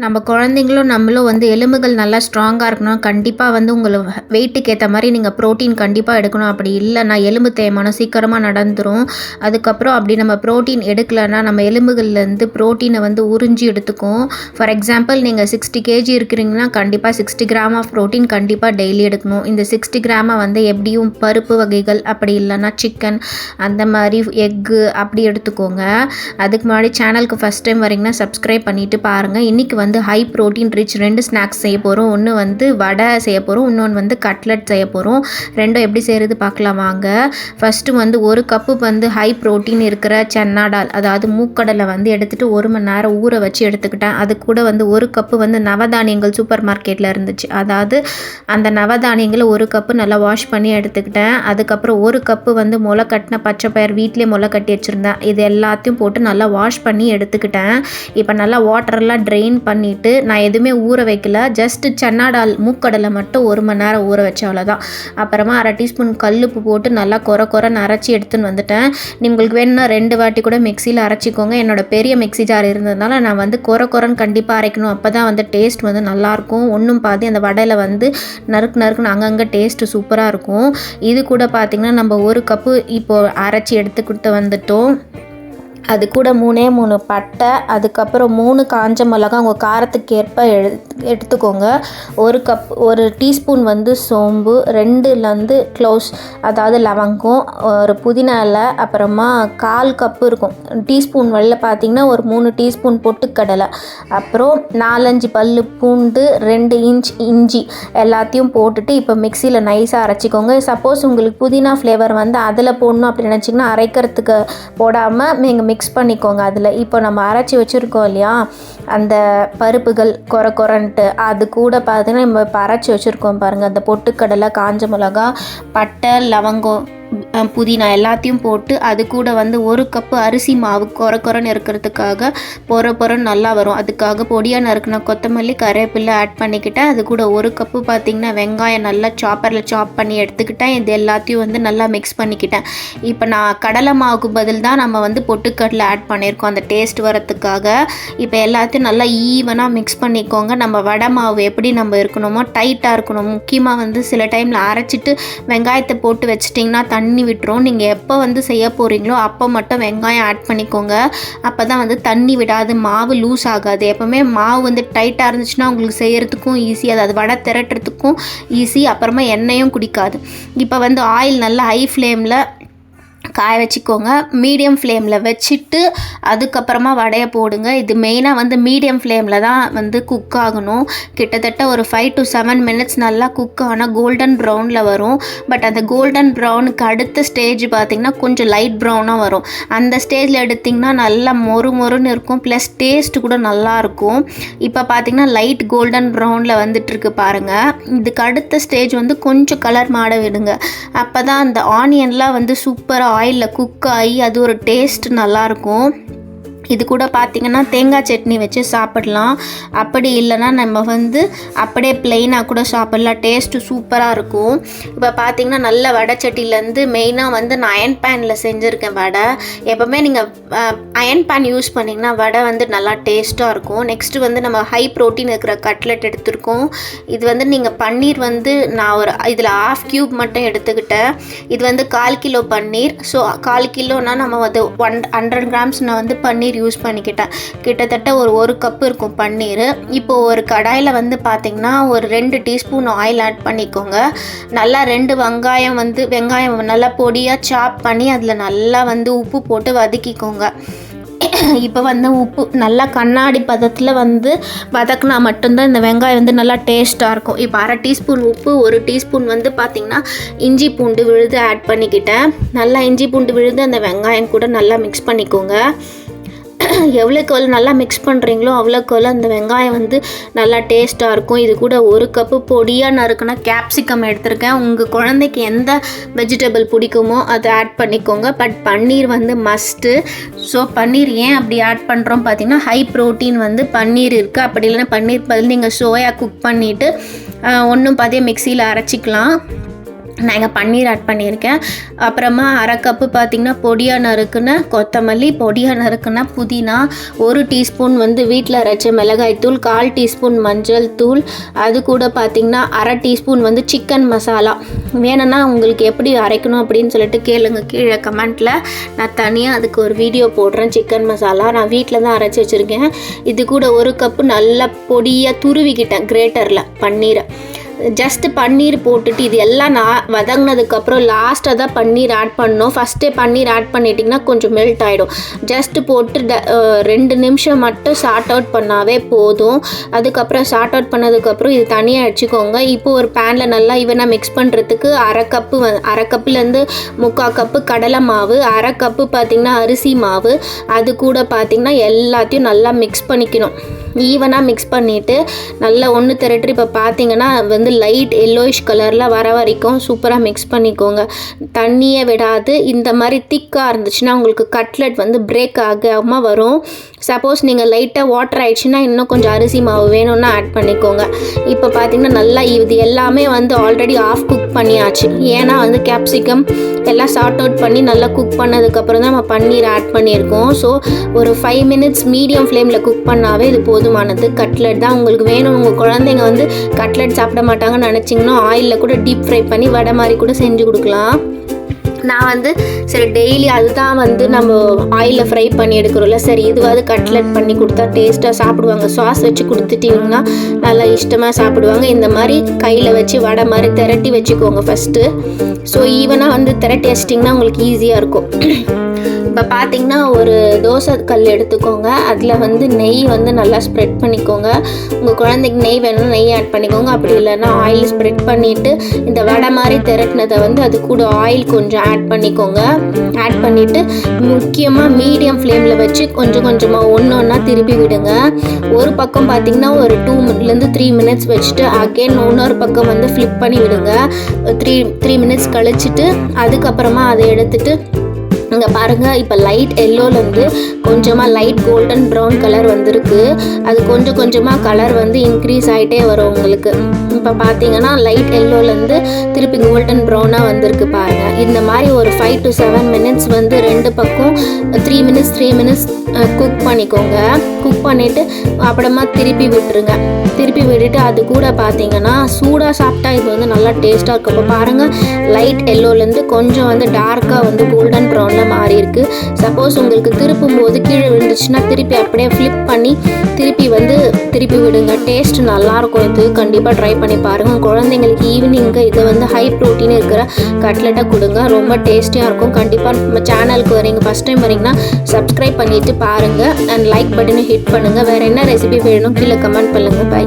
நம்ம குழந்தைங்களும் நம்மளும் வந்து எலும்புகள் நல்லா ஸ்ட்ராங்காக இருக்கணும். கண்டிப்பாக வந்து உங்கள வெயிட்டுக்கு ஏற்ற மாதிரி நீங்கள் ப்ரோட்டீன் கண்டிப்பாக எடுக்கணும். அப்படி இல்லைன்னா எலும்பு தேய்மானம் சீக்கிரமாக நடந்துரும். அதுக்கப்புறம் அப்படி நம்ம ப்ரோட்டீன் எடுக்கலைன்னா நம்ம எலும்புகள்லேருந்து ப்ரோட்டீனை வந்து உறிஞ்சி எடுத்துக்கும். ஃபார் எக்ஸாம்பிள் நீங்கள் 60 கேஜி இருக்கிறீங்கன்னா கண்டிப்பாக 60 கிராம் ஆஃப் ப்ரோட்டீன் கண்டிப்பாக டெய்லி எடுக்கணும். இந்த 60 கிராமை வந்து எப்படியும் பருப்பு வகைகள் அப்படி இல்லைன்னா சிக்கன் அந்த மாதிரி எக்கு அப்படி எடுத்துக்கோங்க. அதுக்கு முன்னாடி சேனலுக்கு ஃபஸ்ட் டைம் வரீங்கன்னா சப்ஸ்கிரைப் பண்ணிவிட்டு பாருங்கள். இன்றைக்கி வந்து ஹை ப்ரோட்டீன் ரிச் 2 ஸ்நாக்ஸ் செய்ய போகிறோம். ஒன்று வந்து வடை செய்ய போகிறோம், இன்னொன்று வந்து கட்லெட் செய்ய போகிறோம். ரெண்டும் எப்படி செய்கிறது பார்க்கலாம் வாங்க. ஃபஸ்ட்டு வந்து 1 கப்பு வந்து ஹை ப்ரோட்டீன் இருக்கிற சன்னா டால், அதாவது மூக்கடலை வந்து எடுத்துகிட்டு 1 மணி நேரம் ஊற வச்சு எடுத்துக்கிட்டேன். அது கூட வந்து 1 கப்பு வந்து நவதானியங்கள் சூப்பர் மார்க்கெட்டில் இருந்துச்சு, அதாவது அந்த நவதானியங்களை 1 கப்பு நல்லா வாஷ் பண்ணி எடுத்துக்கிட்டேன். அதுக்கப்புறம் 1 கப்பு வந்து முளை கட்டின பச்சை பயிர் வீட்டிலே முளை கட்டி வச்சுருந்தேன். இது எல்லாத்தையும் போட்டு நல்லா வாஷ் பண்ணி எடுத்துக்கிட்டேன். இப்போ நல்லா வாட்டரெல்லாம் ட்ரெயின் பண்ணிவிட்டு நான் எதுவுமே ஊற வைக்கல, ஜஸ்ட்டு சன்னா டால் மூக்கடலை மட்டும் 1 மணி நேரம் ஊற வச்ச அவ்வளோதான். அப்புறமா 1/2 டீஸ்பூன் கல்லுப்பு போட்டு நல்லா கொரன்னு அரைச்சி எடுத்துன்னு வந்துட்டேன். உங்களுக்கு வேணும்னா 2 வாட்டி கூட மிக்சியில் அரைச்சிக்கோங்க. என்னோடய பெரிய மிக்சி ஜார் இருந்ததுனால நான் வந்து கொரன்னு கண்டிப்பாக அரைக்கணும், அப்போ தான் வந்து டேஸ்ட் வந்து நல்லாயிருக்கும். ஒன்றும் பாதி அந்த வடையில் வந்து நறுக்குன்னு அங்கங்கே டேஸ்ட்டு சூப்பராக இருக்கும். இது கூட பார்த்திங்கன்னா நம்ம 1 கப்பு இப்போது அரைச்சி எடுத்துக்கிட்டு வந்துட்டோம். அது கூட 3 பட்டை, அதுக்கப்புறம் 3 காஞ்ச மிளகாய் உங்கள் காரத்துக்கு ஏற்ப எடுத்துக்கோங்க. 1 டீஸ்பூன் வந்து சோம்பு, 2 வந்து க்ளோவ்ஸ் அதாவது லவங்கம், 1 புதினா இலை, அப்புறமா 1/4 கப்பு இருக்கும் டீஸ்பூன் வெளில பார்த்திங்கன்னா 3 டீஸ்பூன் பொட்டுக்கடலை, அப்புறம் 4-5 பல்லு பூண்டு, 2 இன்ச் இஞ்சி எல்லாத்தையும் போட்டுட்டு இப்போ மிக்சியில் நைஸாக அரைச்சிக்கோங்க. சப்போஸ் உங்களுக்கு புதினா ஃப்ளேவர் வந்து அதில் போடணும் அப்படி நினச்சிங்கன்னா அரைக்கிறதுக்கு போடாமல் நீங்கள் மிக்ஸ் பண்ணிக்கோங்க. அதில் இப்போ நம்ம அரைச்சி வச்சுருக்கோம் இல்லையா அந்த பருப்புகள் கொரன்ட்டு, அது கூட பார்த்தீங்கன்னா நம்ம இப்போ அரைச்சி வச்சுருக்கோம் பாருங்கள், அந்த பொட்டுக்கடலை, காஞ்ச மிளகா, பட்டை, லவங்கம், புதினா எல்லாத்தையும் போட்டு அது கூட வந்து 1 கப்பு அரிசி மாவு கொரன்னு இருக்கிறதுக்காக பொறன்னு நல்லா வரும். அதுக்காக பொடியாக நறுக்கின கொத்தமல்லி, கருவேப்பிலை ஆட் பண்ணிக்கிட்டேன். அது கூட 1 கப்பு பார்த்திங்கன்னா வெங்காயம் நல்லா சாப்பரில் சாப் பண்ணி எடுத்துக்கிட்டேன். இது எல்லாத்தையும் வந்து நல்லா மிக்ஸ் பண்ணிக்கிட்டேன். இப்போ நான் கடலை மாவுக்கு பதில் தான் நம்ம வந்து பொட்டுக்கடலை ஆட் பண்ணியிருக்கோம் அந்த டேஸ்ட் வரத்துக்காக. இப்போ எல்லாத்தையும் நல்லா ஈவனாக மிக்ஸ் பண்ணிக்கோங்க. நம்ம வடை மாவு எப்படி நம்ம இருக்கணுமோ டைட்டாக இருக்கணும். முக்கியமாக வந்து சில டைமில் அரைச்சிட்டு வெங்காயத்தை போட்டு வச்சிட்டிங்கன்னா தண்ணி விட்டுரும். நீங்கள் எப்போ வந்து செய்ய போகிறீங்களோ அப்போ மட்டும் வெங்காயம் ஆட் பண்ணிக்கோங்க. அப்போ தான் வந்து தண்ணி விடாது, மாவு லூஸ் ஆகாது. எப்போவுமே மாவு வந்து டைட்டாக இருந்துச்சுன்னா உங்களுக்கு செய்கிறதுக்கும் ஈஸி, அதாவது வடை திரட்டுறதுக்கும் ஈஸி, அப்புறமா எண்ணெயும் குடிக்காது. இப்போ வந்து ஆயில் நல்லா ஹை ஃப்ளேமில் காய வச்சுக்கோங்க. மீடியம் ஃப்ளேமில் வச்சுட்டு அதுக்கப்புறமா வடையை போடுங்க. இது மெயினாக வந்து மீடியம் ஃப்ளேமில் தான் வந்து குக் ஆகணும். கிட்டத்தட்ட ஒரு 5 to 7 மினிட்ஸ் நல்லா குக் ஆனால் கோல்டன் ப்ரௌனில் வரும். பட் அந்த கோல்டன் ப்ரௌனுக்கு அடுத்த ஸ்டேஜ் பார்த்திங்கன்னா கொஞ்சம் லைட் ப்ரௌனாக வரும். அந்த ஸ்டேஜில் எடுத்திங்கன்னா நல்லா மொறுன்னு இருக்கும், ப்ளஸ் டேஸ்ட்டு கூட நல்லாயிருக்கும். இப்போ பார்த்திங்கன்னா லைட் கோல்டன் ப்ரௌனில் வந்துட்டுருக்கு பாருங்கள். இதுக்கு அடுத்த ஸ்டேஜ் வந்து கொஞ்சம் கலர் மாட விடுங்க. அப்போ தான் அந்த ஆனியன்லாம் வந்து சூப்பராக ஆயிலில் குக் ஆகி அது ஒரு டேஸ்ட் நல்லாயிருக்கும். இது கூட பார்த்திங்கன்னா தேங்காய் சட்னி வச்சு சாப்பிடலாம். அப்படி இல்லைன்னா நம்ம வந்து அப்படியே ப்ளெயினாக கூட சாப்பிடலாம், டேஸ்ட்டு சூப்பராக இருக்கும். இப்போ பார்த்திங்கன்னா நல்ல வடை சட்டிலேருந்து மெயினாக வந்து நான் அயன் பேனில் செஞ்சுருக்கேன் வடை. எப்போவுமே நீங்கள் அயன் பேன் யூஸ் பண்ணிங்கன்னா வடை வந்து நல்லா டேஸ்ட்டாக இருக்கும். நெக்ஸ்ட்டு வந்து நம்ம ஹை ப்ரோட்டீன் இருக்கிற கட்லெட் எடுத்துருக்கோம். இது வந்து நீங்கள் பன்னீர் வந்து நான் இதில் 1/2 கியூப் மட்டும் எடுத்துக்கிட்டேன். இது வந்து 1/4 கிலோ பன்னீர். ஸோ 1/4 கிலோனால் நம்ம வந்து 100 கிராம்ஸ் நான் வந்து பன்னீர் யூஸ் பண்ணிக்கிட்டேன். கிட்டத்தட்ட 1 கப்பு இருக்கும் பன்னீர். இப்போது ஒரு கடாயில் வந்து பார்த்திங்கன்னா ஒரு 2 டீஸ்பூன் ஆயில் ஆட் பண்ணிக்கோங்க. நல்லா 2 வெங்காயம் நல்லா பொடியாக சாப் பண்ணி அதில் நல்லா வந்து உப்பு போட்டு வதக்கிக்கோங்க. இப்போ வந்து உப்பு நல்லா கண்ணாடி பதத்தில் வந்து வதக்கினா மட்டும்தான் இந்த வெங்காயம் வந்து நல்லா டேஸ்ட்டாக இருக்கும். இப்போ 1/2 டீஸ்பூன் உப்பு, 1 டீஸ்பூன் வந்து பார்த்திங்கன்னா இஞ்சி பூண்டு விழுது ஆட் பண்ணிக்கிட்டேன். நல்லா இஞ்சி பூண்டு விழுது அந்த வெங்காயம் கூட நல்லா மிக்ஸ் பண்ணிக்கோங்க. எவ்வளோக்கு எவ்வளோ நல்லா மிக்ஸ் பண்ணுறீங்களோ அவ்வளோக்கு எவ்வளோ அந்த வெங்காயம் வந்து நல்லா டேஸ்ட்டாக இருக்கும். இது கூட 1 கப்பு பொடியாக நறுக்குனா கேப்சிகம் எடுத்திருக்கேன். உங்கள் குழந்தைக்கு எந்த வெஜிடபிள் பிடிக்குமோ அதை ஆட் பண்ணிக்கோங்க. பட் பன்னீர் வந்து மஸ்ட்டு. ஸோ பன்னீர் ஏன் அப்படி ஆட் பண்ணுறோம் பார்த்திங்கன்னா ஹை ப்ரோட்டீன் வந்து பன்னீர் இருக்குது. அப்படி இல்லைன்னா பன்னீர் பதில் நீங்கள் சோயா குக் பண்ணிவிட்டு ஒன்றும் பாதியாக மிக்சியில் அரைச்சிக்கலாம். நான் இங்கே பன்னீர் ஆட் பண்ணியிருக்கேன். அப்புறமா அரை கப்பு பார்த்திங்கன்னா பொடியாக நறுக்குன கொத்தமல்லி, பொடியாக நறுக்குன புதினா, 1 டீஸ்பூன் வந்து வீட்டில் அரைச்ச மிளகாய்த்தூள், 1/4 டீஸ்பூன் மஞ்சள் தூள், அது கூட பார்த்திங்கன்னா அரை டீஸ்பூன் வந்து சிக்கன் மசாலா. வேணும்னா உங்களுக்கு எப்படி அரைக்கணும் அப்படின்னு சொல்லிட்டு கேளுங்க கீழே கமெண்ட்டில். நான் தனியாக அதுக்கு ஒரு வீடியோ போடுறேன். சிக்கன் மசாலா நான் வீட்டில் தான் அரைச்சி வச்சுருக்கேன். இது கூட 1 கப்பு நல்லா பொடியாக துருவிக்கிட்டேன் கிரேட்டரில் பன்னீரை. ஜஸ்ட்டு பன்னீர் போட்டுட்டு இது எல்லாம் வதங்கினதுக்கப்புறம் லாஸ்ட்டாக தான் பன்னீர் ஆட் பண்ணணும். ஃபஸ்ட்டே பன்னீர் ஆட் பண்ணிட்டிங்கன்னா கொஞ்சம் மெல்ட் ஆகிடும். ஜஸ்ட்டு போட்டு 2 நிமிஷம் மட்டும் சார்ட் அவுட் பண்ணாவே போதும். அதுக்கப்புறம் சார்ட் அவுட் பண்ணதுக்கப்புறம் இது தனியாக வச்சுக்கோங்க. இப்போது ஒரு பேனில் நல்லா ஈவனாக மிக்ஸ் பண்ணுறதுக்கு அரை கப்புலேருந்து 3/4 கப்பு கடலை மாவு, அரை கப்பு பார்த்திங்கன்னா அரிசி மாவு, அது கூட பார்த்திங்கன்னா எல்லாத்தையும் நல்லா மிக்ஸ் பண்ணிக்கணும். ஈவனாக மிக்ஸ் பண்ணிவிட்டு நல்லா ஒன்று திரட்டி இப்போ பார்த்திங்கன்னா வந்து லைட் எல்லோயிஷ் கலரில் வர வரைக்கும் சூப்பராக மிக்ஸ் பண்ணிக்கோங்க. தண்ணியே விடாது. இந்த மாதிரி திக்காக இருந்துச்சுன்னா உங்களுக்கு கட்லெட் வந்து பிரேக் ஆகாமல் வரும். சப்போஸ் நீங்கள் லைட்டாக வாட்டர் ஆயிடுச்சுன்னா இன்னும் கொஞ்சம் அரிசி மாவு வேணும்னா ஆட் பண்ணிக்கோங்க. இப்போ பார்த்திங்கன்னா நல்லா இது எல்லாமே வந்து ஆல்ரெடி ஆஃப் குக் பண்ணியாச்சு. ஏன்னா வந்து கேப்சிகம் எல்லாம் சார்ட் அவுட் பண்ணி நல்லா குக் பண்ணதுக்கப்புறம் தான் நம்ம பன்னீர் ஆட் பண்ணியிருக்கோம். ஸோ ஒரு 5 மினிட்ஸ் மீடியம் ஃப்ளேமில் குக் பண்ணாவே இது போதுமானது. கட்லெட் தான் உங்களுக்கு வேணும். உங்கள் குழந்தைங்க வந்து கட்லெட் சாப்பிட மாட்டாங்கன்னு நினச்சிங்கன்னா ஆயிலில் கூட டீப் ஃப்ரை பண்ணி வடை மாதிரி கூட செஞ்சு கொடுக்கலாம். நான் வந்து சரி டெய்லி அதுதான் வந்து நம்ம ஆயிலில் ஃப்ரை பண்ணி எடுக்கிறோம்ல, சரி இதுவாது கட்லெட் பண்ணி கொடுத்தா டேஸ்ட்டாக சாப்பிடுவாங்க. சாஸ் வச்சு கொடுத்துட்டிங்கன்னா நல்லா இஷ்டமாக சாப்பிடுவாங்க. இந்த மாதிரி கையில் வச்சு வடை மாதிரி திரட்டி வச்சுக்கோங்க ஃபஸ்ட்டு. ஸோ ஈவனாக வந்து திரட்டி வச்சிட்டிங்கன்னா உங்களுக்கு ஈஸியாக இருக்கும். இப்போ பார்த்திங்கன்னா ஒரு தோசை கல் எடுத்துக்கோங்க. அதில் வந்து நெய் வந்து நல்லா ஸ்ப்ரெட் பண்ணிக்கோங்க. உங்கள் குழந்தைக்கு நெய் வேணும்னா நெய் ஆட் பண்ணிக்கோங்க. அப்படி இல்லைன்னா ஆயில் ஸ்ப்ரெட் பண்ணிவிட்டு இந்த வடை மாதிரி திரட்டினதை வந்து அது கூட ஆயில் கொஞ்சம் ஆட் பண்ணிக்கோங்க. ஆட் பண்ணிவிட்டு முக்கியமாக மீடியம் ஃப்ளேமில் வச்சு கொஞ்சம் கொஞ்சமாக ஒன்றா திருப்பி விடுங்க. ஒரு பக்கம் பார்த்திங்கன்னா ஒரு 2 to 3 மினிட்ஸ் வச்சுட்டு அகெயின் இன்னொரு பக்கம் வந்து ஃப்ளிப் பண்ணி விடுங்க. 3 மினிட்ஸ் கழிச்சிட்டு அதுக்கப்புறமா அதை எடுத்துகிட்டு இங்கே பாருங்கள். இப்போ லைட் எல்லோலேருந்து கொஞ்சமாக லைட் கோல்டன் ப்ரௌன் கலர் வந்திருக்கு. அது கொஞ்சம் கொஞ்சமாக கலர் வந்து இன்க்ரீஸ் ஆகிட்டே வரும் உங்களுக்கு. இப்போ பார்த்தீங்கன்னா லைட் எல்லோலேருந்து திருப்பி கோல்டன் ப்ரௌனாக வந்திருக்கு பாருங்கள். இந்த மாதிரி ஒரு 5 to 7 மினிட்ஸ் வந்து 2 பக்கம் 3 மினிட்ஸ் குக் பண்ணிக்கோங்க. குக் பண்ணிவிட்டு அப்புறமா திருப்பி விட்டுருங்க. திருப்பி விட்டுட்டு அது கூட பார்த்தீங்கன்னா சூடாக சாப்பிட்டா இது வந்து நல்லா டேஸ்ட்டாக இருக்கும். இப்போ பாருங்கள் லைட் எல்லோலேருந்து கொஞ்சம் வந்து டார்க்காக வந்து கோல்டன் ப்ரௌனில் மாறி இருக்கு. சப்போஸ் உங்களுக்கு திருப்பும் போது கீழே விழுந்துச்சுன்னா திருப்பி அப்படியே ஃப்ளிப் பண்ணி திருப்பி விடுங்க. டேஸ்ட் நல்லாயிருக்கும். இது கண்டிப்பாக ட்ரை பண்ணி பாருங்கள். குழந்தைங்களுக்கு ஈவினிங்கு இதை வந்து ஹை ப்ரோட்டீன் இருக்கிற கட்லெட்டாக கொடுங்க. ரொம்ப டேஸ்டியாக இருக்கும். கண்டிப்பாக நம்ம சேனலுக்கு வரீங்க ஃபஸ்ட் டைம் வரீங்கன்னா சப்ஸ்கிரைப் பண்ணிவிட்டு பாருங்கள் அண்ட் லைக் பட்டனை ஹிட் பண்ணுங்கள். வேறு என்ன ரெசிபி வேணும் கீழே கமெண்ட் பண்ணுங்கள். பை.